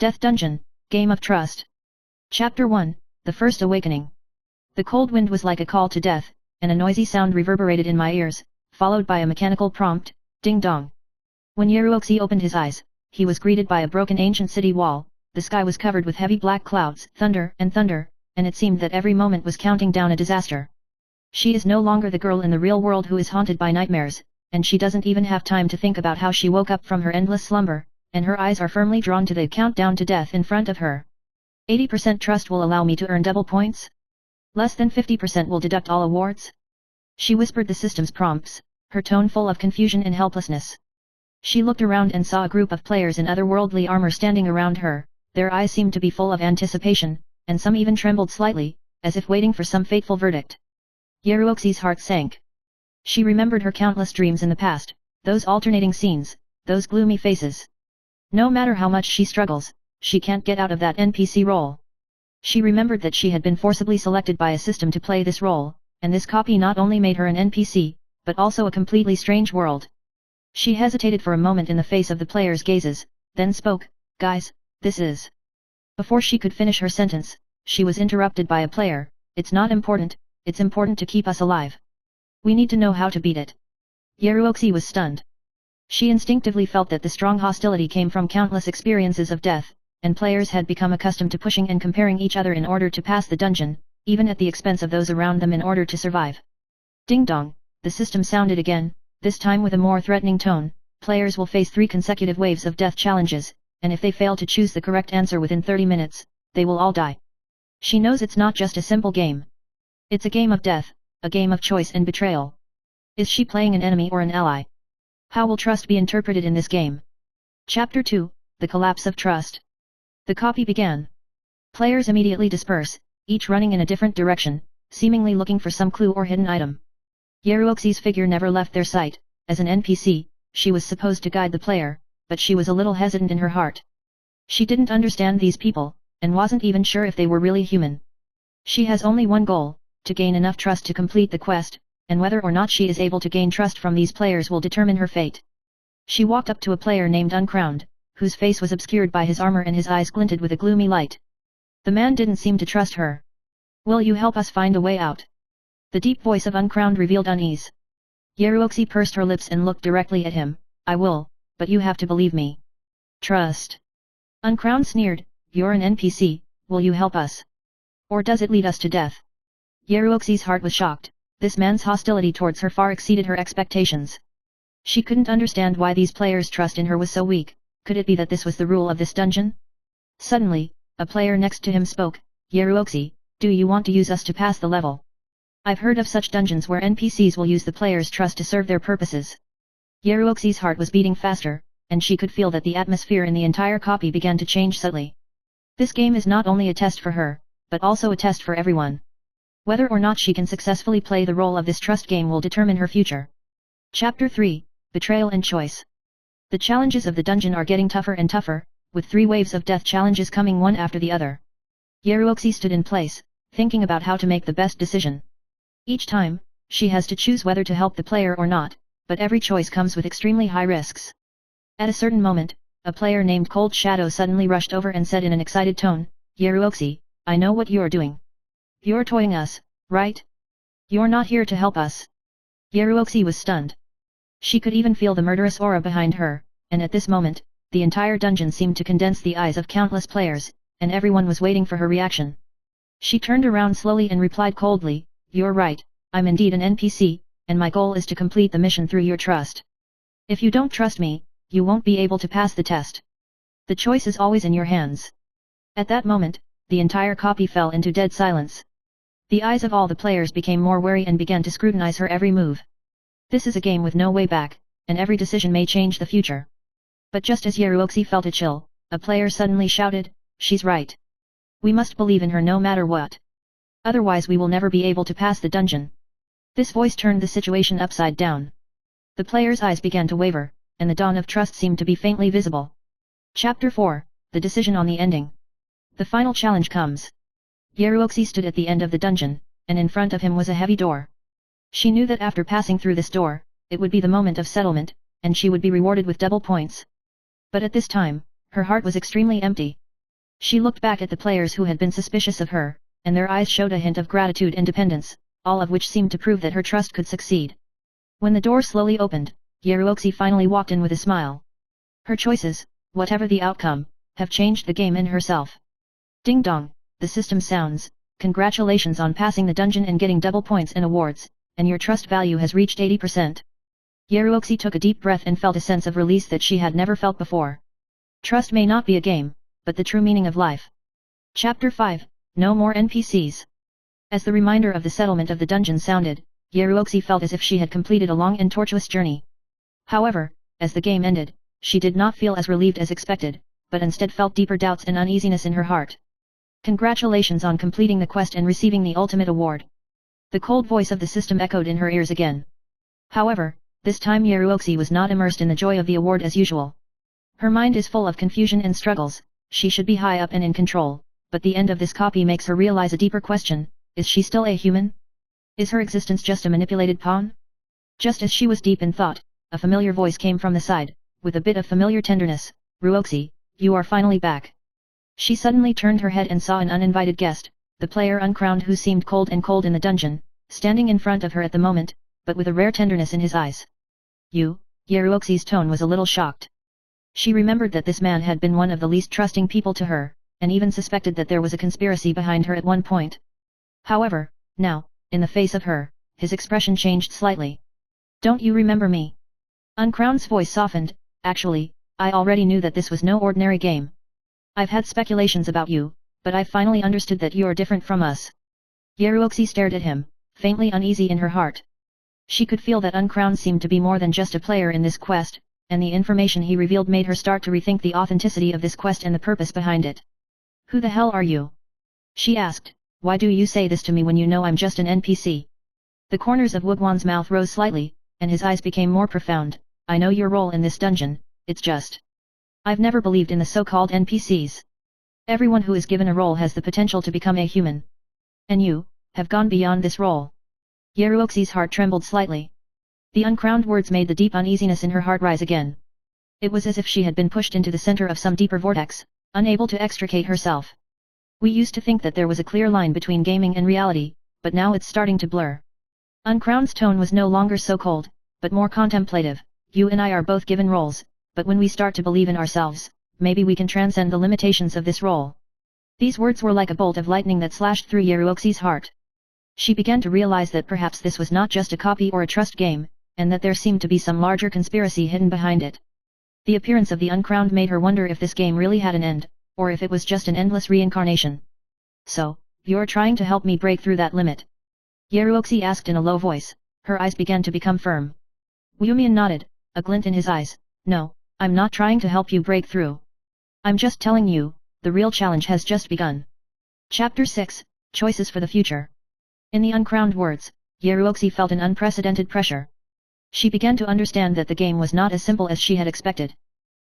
Death Dungeon, Game of Trust. Chapter 1, The First Awakening. The cold wind was like a call to death, and a noisy sound reverberated in my ears, followed by a mechanical prompt, ding dong. When Yaruoxi opened his eyes, he was greeted by a broken ancient city wall. The sky was covered with heavy black clouds, thunder, and it seemed that every moment was counting down a disaster. She is no longer the girl in the real world who is haunted by nightmares, and she doesn't even have time to think about how she woke up from her endless slumber, and her eyes are firmly drawn to the countdown to death in front of her. 80% trust will allow me to earn double points? Less than 50% will deduct all awards? She whispered the system's prompts, her tone full of confusion and helplessness. She looked around and saw a group of players in otherworldly armor standing around her. Their eyes seemed to be full of anticipation, and some even trembled slightly, as if waiting for some fateful verdict. Yaruoxi's heart sank. She remembered her countless dreams in the past, those alternating scenes, those gloomy faces. No matter how much she struggles, she can't get out of that NPC role. She remembered that she had been forcibly selected by a system to play this role, and this copy not only made her an NPC, but also a completely strange world. She hesitated for a moment in the face of the players' gazes, then spoke, "Guys, this is..." Before she could finish her sentence, she was interrupted by a player. "It's not important, it's important to keep us alive. We need to know how to beat it." Yaruoxi was stunned. She instinctively felt that the strong hostility came from countless experiences of death, and players had become accustomed to pushing and comparing each other in order to pass the dungeon, even at the expense of those around them in order to survive. Ding dong, the system sounded again, this time with a more threatening tone. Players will face 3 consecutive waves of death challenges, and if they fail to choose the correct answer within 30 minutes, they will all die. She knows it's not just a simple game. It's a game of death, a game of choice and betrayal. Is she playing an enemy or an ally? How will trust be interpreted in this game? Chapter 2, The Collapse of Trust. The copy began. Players immediately disperse, each running in a different direction, seemingly looking for some clue or hidden item. Yaruoxi's figure never left their sight. As an NPC, she was supposed to guide the player, but she was a little hesitant in her heart. She didn't understand these people, and wasn't even sure if they were really human. She has only one goal, to gain enough trust to complete the quest, and whether or not she is able to gain trust from these players will determine her fate. She walked up to a player named Uncrowned, whose face was obscured by his armor and his eyes glinted with a gloomy light. The man didn't seem to trust her. "Will you help us find a way out?" The deep voice of Uncrowned revealed unease. Yaruoxi pursed her lips and looked directly at him. "I will, but you have to believe me." "Trust?" Uncrowned sneered, "You're an NPC, will you help us? Or does it lead us to death?" Yaruoxi's heart was shocked. This man's hostility towards her far exceeded her expectations. She couldn't understand why these players' trust in her was so weak. Could it be that this was the rule of this dungeon? Suddenly, a player next to him spoke, "Yaruoxi, do you want to use us to pass the level? I've heard of such dungeons where NPCs will use the players' trust to serve their purposes." Yaruoxi's heart was beating faster, and she could feel that the atmosphere in the entire copy began to change subtly. This game is not only a test for her, but also a test for everyone. Whether or not she can successfully play the role of this trust game will determine her future. Chapter 3, Betrayal and Choice. The challenges of the dungeon are getting tougher and tougher, with 3 waves of death challenges coming one after the other. Yaruoxi stood in place, thinking about how to make the best decision. Each time, she has to choose whether to help the player or not, but every choice comes with extremely high risks. At a certain moment, a player named Cold Shadow suddenly rushed over and said in an excited tone, "Yaruoxi, I know what you're doing. You're toying us, right? You're not here to help us." Yaruoxi was stunned. She could even feel the murderous aura behind her, and at this moment, the entire dungeon seemed to condense the eyes of countless players, and everyone was waiting for her reaction. She turned around slowly and replied coldly, "You're right, I'm indeed an NPC, and my goal is to complete the mission through your trust. If you don't trust me, you won't be able to pass the test. The choice is always in your hands." At that moment, the entire copy fell into dead silence. The eyes of all the players became more wary and began to scrutinize her every move. This is a game with no way back, and every decision may change the future. But just as Yaruoxi felt a chill, a player suddenly shouted, "She's right. We must believe in her no matter what. Otherwise we will never be able to pass the dungeon." This voice turned the situation upside down. The players' eyes began to waver, and the dawn of trust seemed to be faintly visible. Chapter 4, The Decision on the Ending. The final challenge comes. Yaruoxi stood at the end of the dungeon, and in front of him was a heavy door. She knew that after passing through this door, it would be the moment of settlement, and she would be rewarded with double points. But at this time, her heart was extremely empty. She looked back at the players who had been suspicious of her, and their eyes showed a hint of gratitude and dependence, all of which seemed to prove that her trust could succeed. When the door slowly opened, Yaruoxi finally walked in with a smile. Her choices, whatever the outcome, have changed the game and herself. Ding dong, the system sounds. Congratulations on passing the dungeon and getting double points and awards, and your trust value has reached 80%. Yaruoxi took a deep breath and felt a sense of release that she had never felt before. Trust may not be a game, but the true meaning of life. Chapter 5, No More NPCs. As the reminder of the settlement of the dungeon sounded, Yaruoxi felt as if she had completed a long and tortuous journey. However, as the game ended, she did not feel as relieved as expected, but instead felt deeper doubts and uneasiness in her heart. Congratulations on completing the quest and receiving the ultimate award. The cold voice of the system echoed in her ears again. However, this time Yaruoxi was not immersed in the joy of the award as usual. Her mind is full of confusion and struggles. She should be high up and in control, but the end of this copy makes her realize a deeper question: is she still a human? Is her existence just a manipulated pawn? Just as she was deep in thought, a familiar voice came from the side, with a bit of familiar tenderness. Ruoxi, you are finally back. She suddenly turned her head and saw an uninvited guest, the player uncrowned who seemed cold in the dungeon, standing in front of her at the moment, but with a rare tenderness in his eyes. You? Yaruoxi's tone was a little shocked. She remembered that this man had been one of the least trusting people to her, and even suspected that there was a conspiracy behind her at one point. However, now, in the face of her, his expression changed slightly. Don't you remember me? Uncrowned's voice softened. Actually, I already knew that this was no ordinary game. I've had speculations about you, but I finally understood that you are different from us. Yaruoxi stared at him, faintly uneasy in her heart. She could feel that Uncrowned seemed to be more than just a player in this quest, and the information he revealed made her start to rethink the authenticity of this quest and the purpose behind it. Who the hell are you? She asked. Why do you say this to me when you know I'm just an NPC? The corners of Wugwan's mouth rose slightly, and his eyes became more profound. I know your role in this dungeon, it's just. I've never believed in the so-called NPCs. Everyone who is given a role has the potential to become a human. And you, have gone beyond this role. Yaruoxi's heart trembled slightly. The uncrowned words made the deep uneasiness in her heart rise again. It was as if she had been pushed into the center of some deeper vortex, unable to extricate herself. We used to think that there was a clear line between gaming and reality, but now it's starting to blur. Uncrowned's tone was no longer so cold, but more contemplative. You and I are both given roles, but when we start to believe in ourselves, maybe we can transcend the limitations of this role. These words were like a bolt of lightning that slashed through Yaruoxi's heart. She began to realize that perhaps this was not just a copy or a trust game, and that there seemed to be some larger conspiracy hidden behind it. The appearance of the uncrowned made her wonder if this game really had an end, or if it was just an endless reincarnation. So, you're trying to help me break through that limit? Yaruoxi asked in a low voice. Her eyes began to become firm. Wumian nodded, a glint in his eyes. No, I'm not trying to help you break through. I'm just telling you, the real challenge has just begun. Chapter 6, Choices for the Future. In the uncrowned words, Yaruoxi felt an unprecedented pressure. She began to understand that the game was not as simple as she had expected.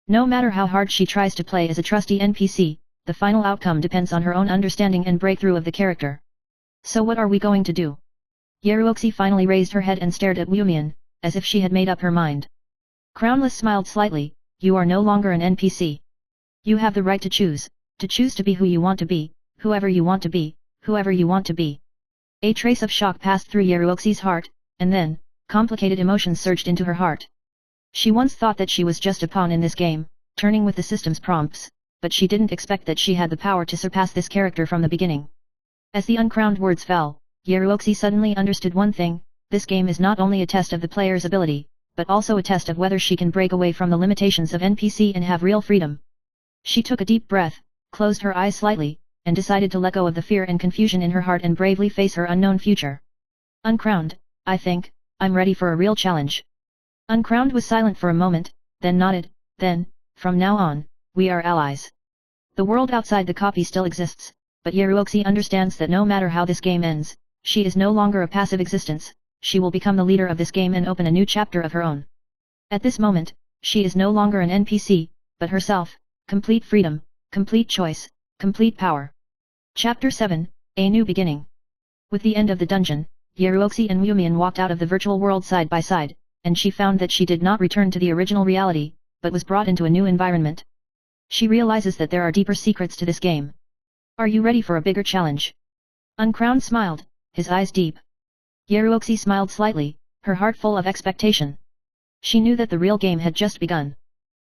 No matter how hard she tries to play as a trusty NPC, the final outcome depends on her own understanding and breakthrough of the character. So what are we going to do? Yaruoxi finally raised her head and stared at Wumian, as if she had made up her mind. Crownless smiled slightly. You are no longer an NPC. You have the right to choose to be who you want to be, whoever you want to be, whoever you want to be. A trace of shock passed through Yaruoxi's heart, and then, complicated emotions surged into her heart. She once thought that she was just a pawn in this game, turning with the system's prompts, but she didn't expect that she had the power to surpass this character from the beginning. As the uncrowned words fell, Yaruoxi suddenly understood one thing: this game is not only a test of the player's ability, but also a test of whether she can break away from the limitations of NPC and have real freedom. She took a deep breath, closed her eyes slightly, and decided to let go of the fear and confusion in her heart and bravely face her unknown future. Uncrowned, I think, I'm ready for a real challenge. Uncrowned was silent for a moment, then nodded. Then, from now on, we are allies. The world outside the copy still exists, but Yaruoxi understands that no matter how this game ends, she is no longer a passive existence. She will become the leader of this game and open a new chapter of her own. At this moment, she is no longer an NPC, but herself, complete freedom, complete choice, complete power. Chapter 7, A New Beginning. With the end of the dungeon, Yaruoxi and Wumian walked out of the virtual world side by side, and she found that she did not return to the original reality, but was brought into a new environment. She realizes that there are deeper secrets to this game. Are you ready for a bigger challenge? Uncrowned smiled, his eyes deep. Yeruoxi smiled slightly, her heart full of expectation. She knew that the real game had just begun.